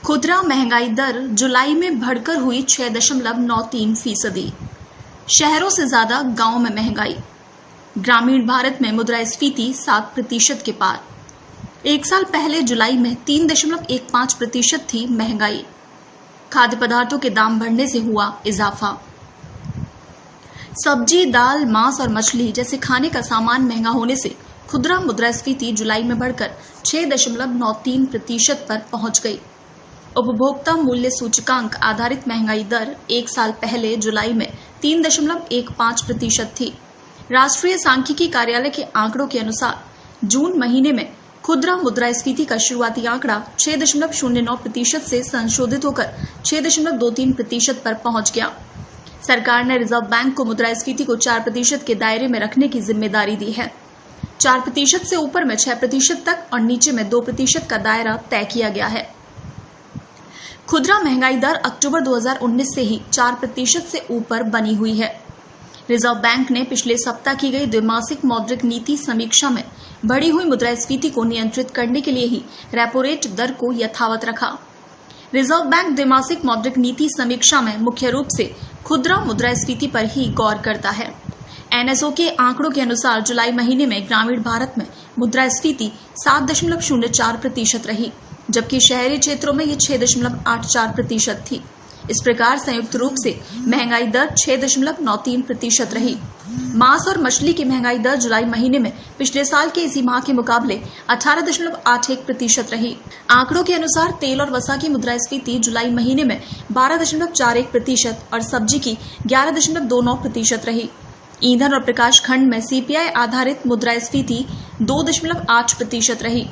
खुदरा महंगाई दर जुलाई में बढ़कर हुई 6.93%। शहरों से ज्यादा गांव में महंगाई। ग्रामीण भारत में मुद्रास्फीति 7% के पार। एक साल पहले जुलाई में 3.15% थी महंगाई। खाद्य पदार्थों के दाम बढ़ने से हुआ इजाफा। सब्जी, दाल, मांस और मछली जैसे खाने का सामान महंगा होने से खुदरा मुद्रास्फीति जुलाई में बढ़कर 6.93% पर पहुंच गई। उपभोक्ता मूल्य सूचकांक आधारित महंगाई दर एक साल पहले जुलाई में 3.15% थी। राष्ट्रीय सांख्यिकी कार्यालय के आंकड़ों के अनुसार जून महीने में खुदरा मुद्रास्फीति का शुरुआती आंकड़ा 6.09% से संशोधित होकर 6.23% पर पहुंच गया। सरकार ने रिजर्व बैंक को मुद्रास्फीति को 4% के दायरे में रखने की जिम्मेदारी दी है। 4% से ऊपर में 6% तक और नीचे में 2% का दायरा तय किया गया है। खुदरा महंगाई दर अक्टूबर 2019 से ही 4% से ऊपर बनी हुई है। रिजर्व बैंक ने पिछले सप्ताह की गई द्विमासिक मौद्रिक नीति समीक्षा में बढ़ी हुई मुद्रास्फीति को नियंत्रित करने के लिए ही रेपो रेट दर को यथावत रखा। रिजर्व बैंक द्विमासिक मौद्रिक नीति समीक्षा में मुख्य रूप से खुदरा मुद्रास्फीति पर ही गौर करता है। एनएसओ के आंकड़ों के अनुसार जुलाई महीने में ग्रामीण भारत में मुद्रास्फीति 7.04% रही, जबकि शहरी क्षेत्रों में ये 6.84% थी। इस प्रकार संयुक्त रूप से महंगाई दर 6.93% रही। मांस और मछली की महंगाई दर जुलाई महीने में पिछले साल के इसी माह के मुकाबले 18.81% रही। आंकड़ों के अनुसार तेल और वसा की मुद्रास्फीति जुलाई महीने में 12.41% और सब्जी की 11.29% रही। ईंधन और प्रकाश खंड में सीपीआई आधारित मुद्रास्फीति 2.8% रही।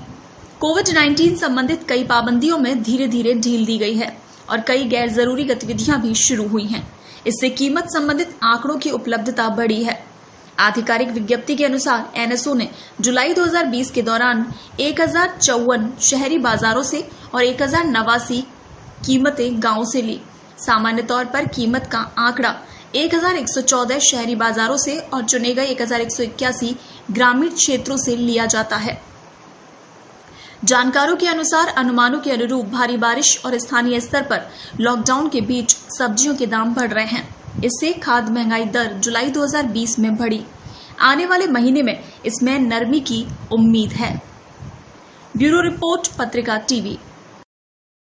कोविड-19 संबंधित कई पाबंदियों में धीरे धीरे ढील दी गई है और कई गैर जरूरी गतिविधियां भी शुरू हुई हैं। इससे कीमत संबंधित आंकड़ों की उपलब्धता बढ़ी है। आधिकारिक विज्ञप्ति के अनुसार एनएसओ ने जुलाई 2020 के दौरान 1054 शहरी बाजारों से और 1089 कीमतें गांवों से ली। सामान्य तौर पर कीमत का आंकड़ा 1114 शहरी बाजारों से और चुने गए 1181 ग्रामीण क्षेत्रों से लिया जाता है। जानकारों के अनुसार अनुमानों के अनुरूप भारी बारिश और स्थानीय स्तर पर लॉकडाउन के बीच सब्जियों के दाम बढ़ रहे हैं। इससे खाद्य महंगाई दर जुलाई 2020 में बढ़ी। आने वाले महीने में इसमें नरमी की उम्मीद है। ब्यूरो रिपोर्ट, पत्रिका टीवी।